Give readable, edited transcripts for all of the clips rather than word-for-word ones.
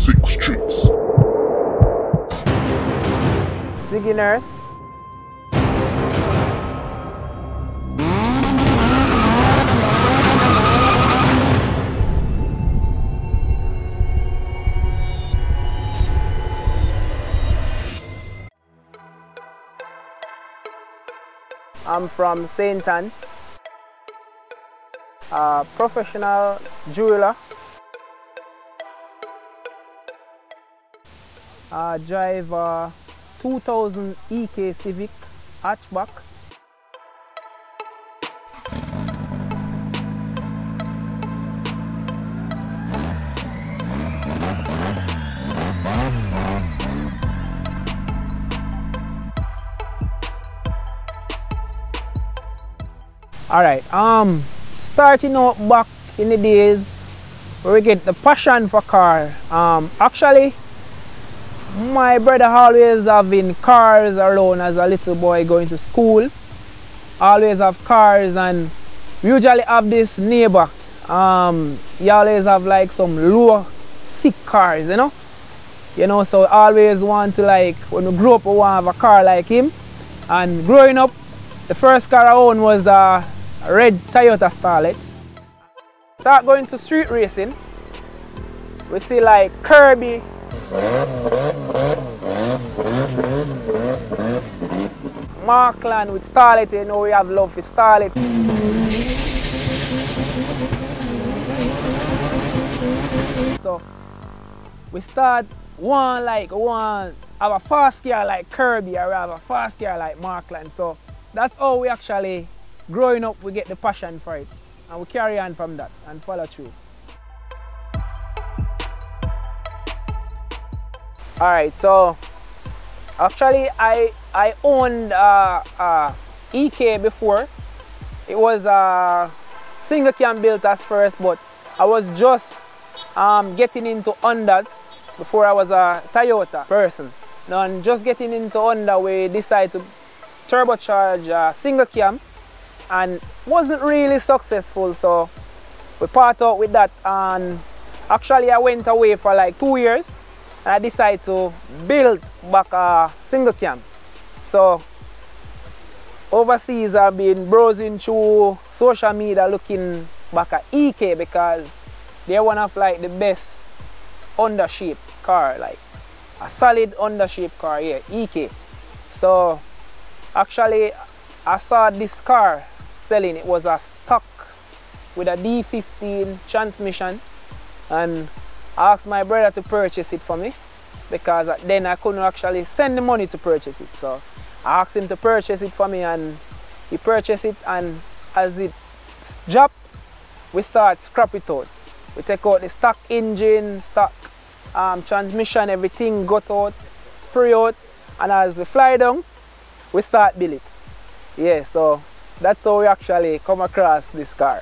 sick streets. Ziggy Nurse. I'm from St. Ann, a professional jeweler. I drive a 2000 EK Civic hatchback. Alright, starting out back in the days where we get the passion for car. Actually, my brother always having cars around as a little boy going to school. Always have cars, and we usually have this neighbor. He always have like some low sick cars, you know. So always want to, like, when we grow up, we want to have a car like him. And growing up, the first car I owned was a red Toyota Starlet. Start going to street racing. We see like Kirby, Markland with Starlet. You know, we have love for Starlet. So we start want have a fast car like Kirby, or we have a fast car like Markland. So that's how we actually, growing up, we get the passion for it, and we carry on from that and follow through. Alright, so actually I owned EK before. It was a single cam built as first, but I was just getting into Hondas before I was a Toyota person. Now, and just getting into Honda, we decided to turbocharge single cam, and wasn't really successful, so we part out with that. And actually I went away for like 2 years, and I decided to build back a single cam. So overseas I've been browsing through social media looking back at EK, because they're one of like the best undershape car, like a solid undershape car, yeah, EK. So actually I saw this car selling. It was a stock with a D15 transmission, and I asked my brother to purchase it for me, because then I couldn't actually send the money to purchase it. So I asked him to purchase it for me, and he purchased it, and as it dropped, we start scrap it out. We take out the stock engine, stock transmission, everything got out, spray out, and as we fly down, we start build it. Yeah, so that's how we actually come across this car.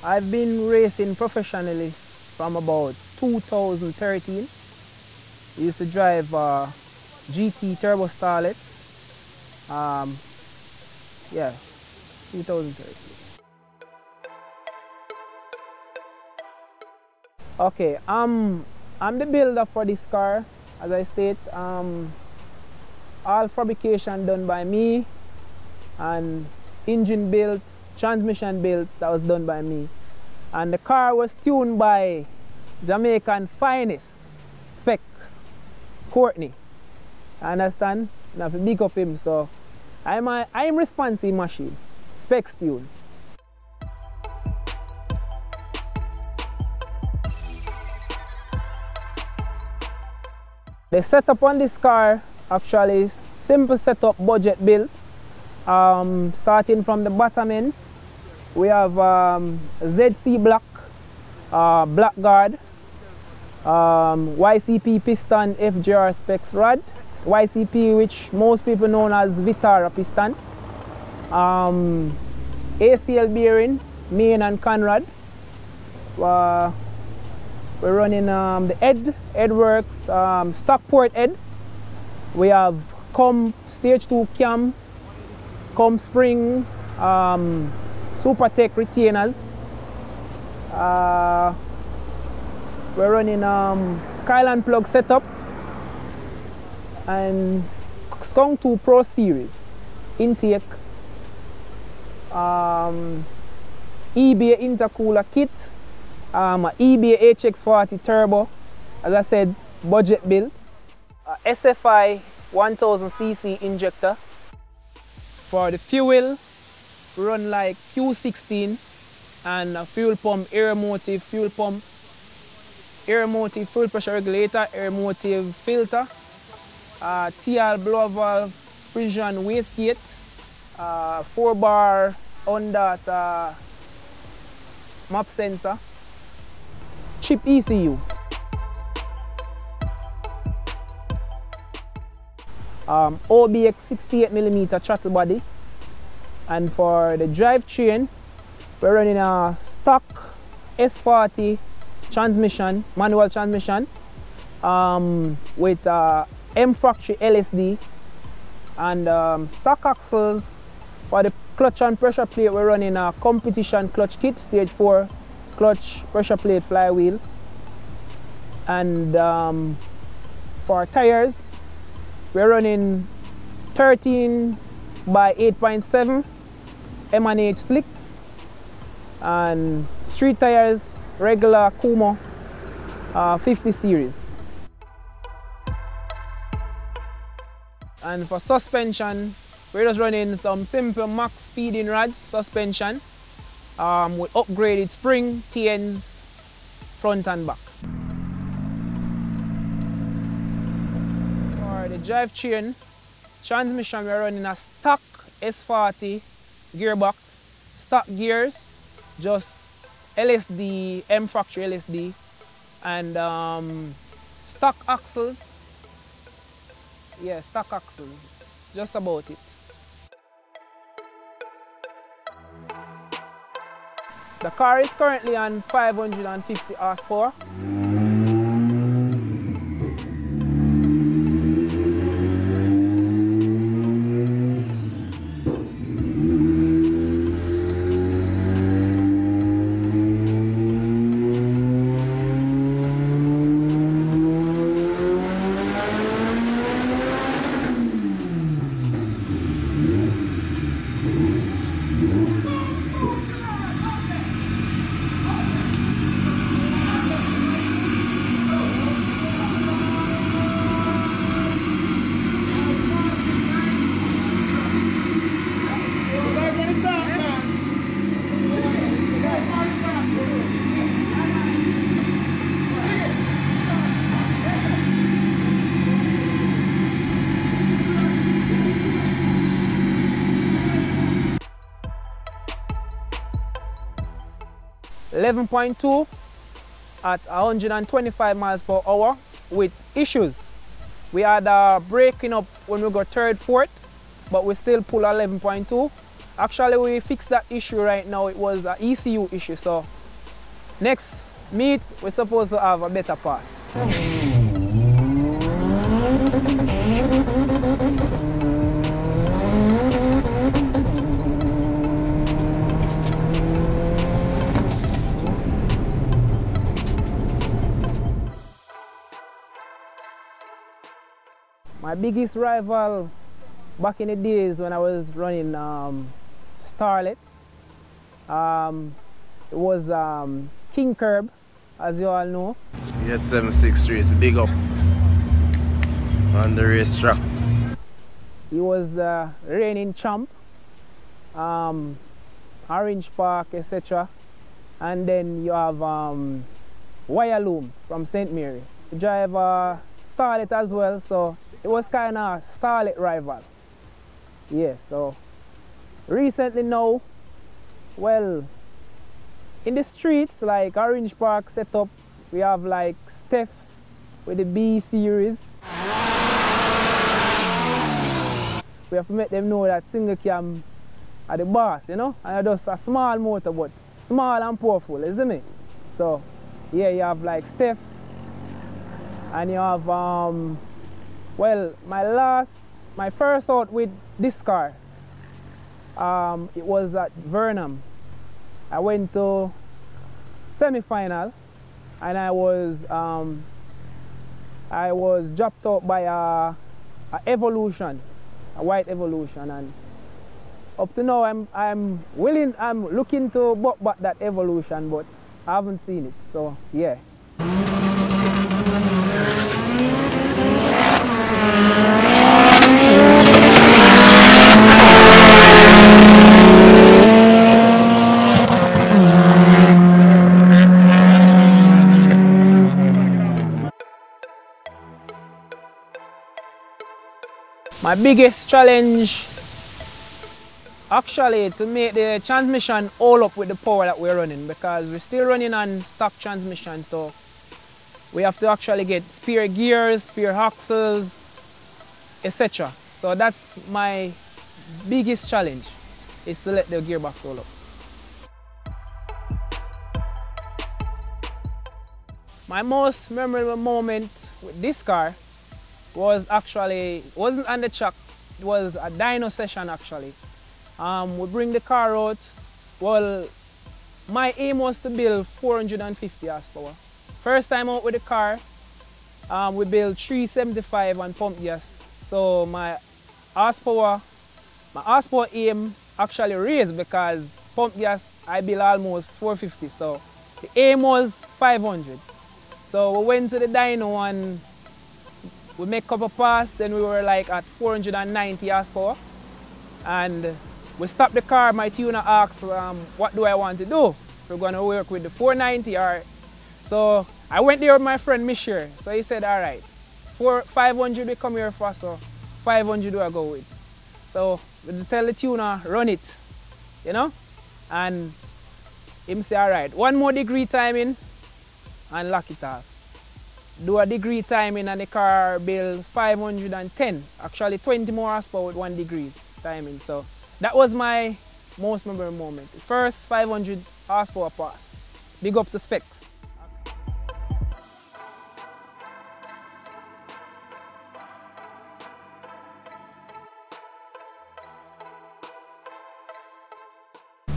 I've been racing professionally from about 2013. I used to drive GT Turbo Starlet. Yeah, 2013. Okay, I'm the builder for this car. As I state, all fabrication done by me, and engine built, transmission built, that was done by me. And the car was tuned by Jamaican finest spec Courtney. I understand? I have to big up him, so I'm responsive machine, specs tune. The setup on this car, actually simple setup, budget build. Starting from the bottom end, we have ZC block, black guard, YCP piston, FGR specs rod, YCP, which most people know as Vitara piston, ACL bearing, main and conrod. We're running the head works, stock port head. We have stage 2 cam, spring, Supertech retainers. We're running coil and plug setup and Skunk 2 Pro Series intake, eBay intercooler kit, eBay HX40 turbo, as I said, budget build, SFI 1000cc injector. For the fuel, we run like Q16 and a fuel pump, air motive fuel pump, air motive fuel pressure regulator, air motive filter, TL blower valve, precision wastegate, 4-bar on that map sensor, chip ECU. OBX 68mm throttle body, and for the drivetrain we're running a stock S40 transmission, manual transmission, with M factory LSD, and stock axles. For the clutch and pressure plate we're running a competition clutch kit, stage 4 clutch pressure plate flywheel, and for tires we're running 13 by 8.7 M&H slicks, and street tires regular Kuma 50 series. And for suspension, we're just running some simple max speeding rods suspension with upgraded spring, TNs, front and back. For the drivetrain transmission, we're running a stock S40 gearbox, stock gears, just LSD, M factory LSD, and stock axles. Yeah, stock axles, just about it. The car is currently on 550 horsepower. .2 at 125 miles per hour with issues. We had breaking up when we got third, fourth, but we still pull 11.2. Actually, we fixed that issue right now. It was an ECU issue, so next meet we're supposed to have a better pass. 'My biggest rival back in the days when I was running Starlet, it was King Curb, as you all know. He had 763, it's a big up on the racetrack. He was the reigning champ, Orange Park, etc. And then you have Wireloo from St. Mary. He drive Starlet as well, so it was kind of Starlet rival. Yeah, so recently now, well, in the streets like Orange Park setup, we have like Steph with the B series. We have to make them know that single cam are the boss, you know, and just a small motor, but small and powerful, isn't it? So yeah, you have like Steph, and you have well, my first out with this car, it was at Vernon. I went to semi-final, and I was dropped out by a Evolution, a white Evolution, and up to now I'm looking to buck back that Evolution, but I haven't seen it. So yeah. My biggest challenge actually to make the transmission all up with the power that we're running, because we're still running on stock transmission, so we have to actually get spare gears, spare axles, etc. So that's my biggest challenge, is to let the gearbox all up. My most memorable moment with this car was actually, wasn't on the track, it was a dyno session actually. We bring the car out. Well, my aim was to build 450 horsepower. First time out with the car, we built 375 on pump gas. So my horsepower aim actually raised, because pump gas I built almost 450. So the aim was 500. So we went to the dyno and we make a couple pass, then we were like at 490 horsepower. And we stopped the car, my tuner asked, what do I want to do? We're going to work with the 490 or... So I went there with my friend Michelle. So he said, all right, 500 we come here for, so 500 do I go with. So we just tell the tuner, run it, you know? And him say, all right, 1 more degree timing and lock it off. Do a degree timing and the car build 510. Actually 20 more horsepower with 1 degree timing. So that was my most memorable moment. The first 500 horsepower pass. Big up to specs.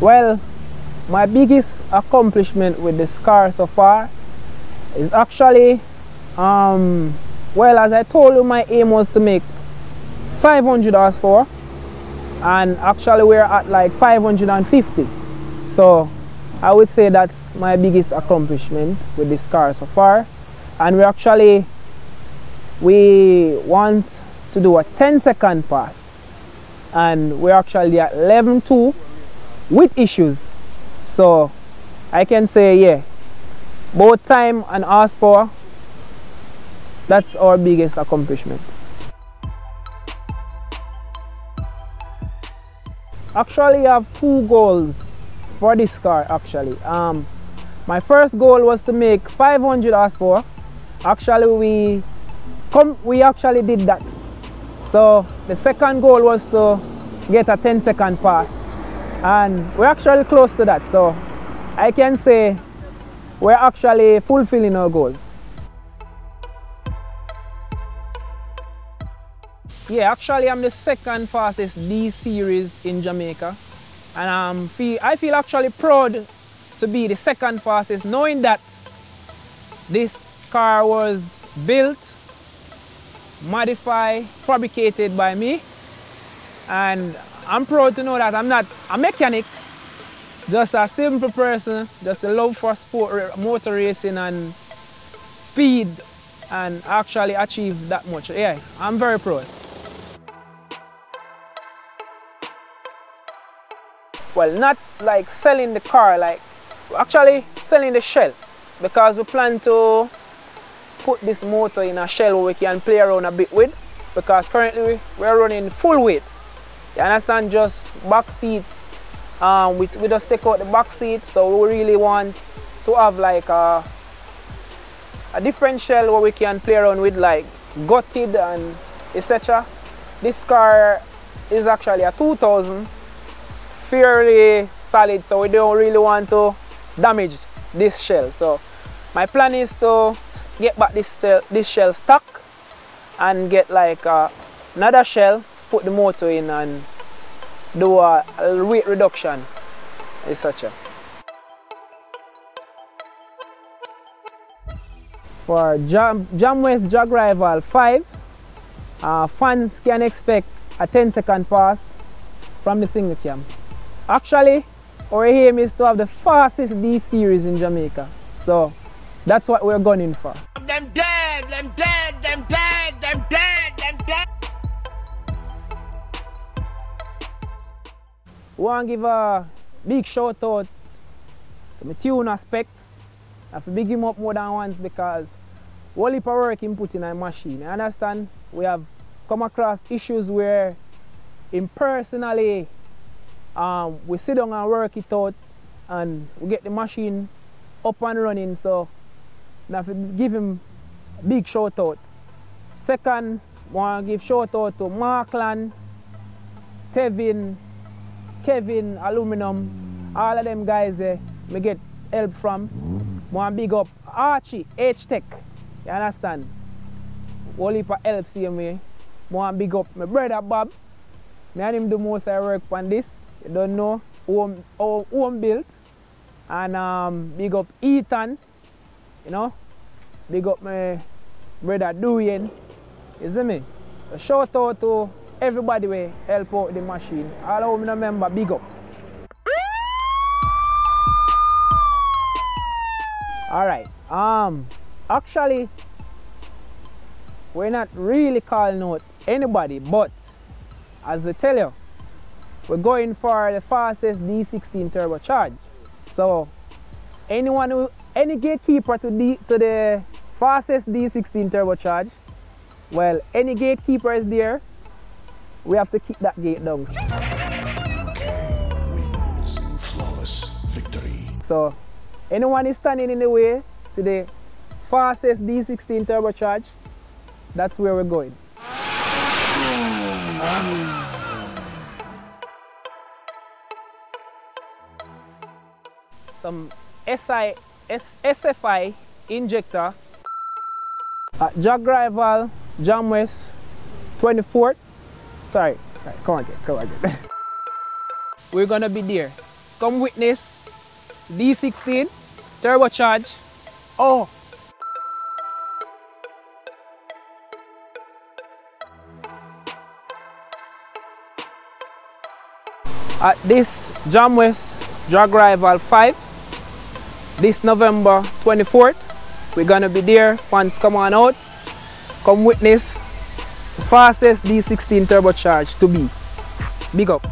Well, my biggest accomplishment with this car so far is actually, well, as I told you, my aim was to make 500 horsepower, and actually we're at like 550. So I would say that's my biggest accomplishment with this car so far. And we want to do a 10-second pass, and we're actually at 11.2 with issues. So I can say, yeah, both time and horsepower, that's our biggest accomplishment. Actually, I have 2 goals for this car actually. My first goal was to make 500 horsepower. Actually, we actually did that. So the second goal was to get a 10-second pass, and we're actually close to that. So I can say we're actually fulfilling our goals. Yeah, actually I'm the second fastest D series in Jamaica, and I feel actually proud to be the second fastest, knowing that this car was built, modified, fabricated by me, and I'm proud to know that I'm not a mechanic, just a simple person, just a love for sport, motor racing and speed, and actually achieve that much. Yeah, I'm very proud. Well, not like selling the car, like actually selling the shell, because we plan to put this motor in a shell where we can play around a bit with, because currently we're running full weight. You understand? Just back seat. We just take out the back seat, so we really want to have like a different shell where we can play around with, like gutted and etc. This car is actually a 2000, fairly solid, so we don't really want to damage this shell. So my plan is to get back this shell stock and get like another shell, put the motor in and do a weight reduction, etc. for JAMAICA Drag Rival 5, fans can expect a 10-second pass from the single cam. Actually, our aim is to have the fastest D series in Jamaica. So that's what we're gunning for. Them dead, them dead, them dead, them dead, them dead. I want to give a big shout out to my tune aspects. I have to big him up more than once because all the work he put in a machine. I understand we have come across issues where him personally we sit down and work it out and we get the machine up and running, so I have to give him a big shout out. Second, I want to give shout out to Markland, Kevin, Aluminum, all of them guys me get help from. I want to big up Archie, H-Tech, you understand? All heap of help see me. I want to big up my brother Bob. Me and him do most of the work on this. You don't know, home built. And big up Ethan, you know. Big up my brother Dwayne. You see me? So shout out to everybody who help out the machine. All of them remember, big up. Alright, actually, we're not really calling out anybody, but as I tell you, we're going for the fastest D16 turbocharge. So any gatekeeper to the fastest D16 turbocharge, well, any gatekeeper is there, we have to kick that gate down. Flawless victory. So anyone is standing in the way to the fastest D16 turbocharge, that's where we're going. Some SFI injector at Drag Rival JAMAICA 24th. Sorry, come again. We're gonna be there. Come witness D16 turbocharge. Oh! At this JAMAICA Drag Rival 5, this November 24th, we're gonna be there. Fans, come on out. Come witness the fastest D16 turbocharge to be. Big up.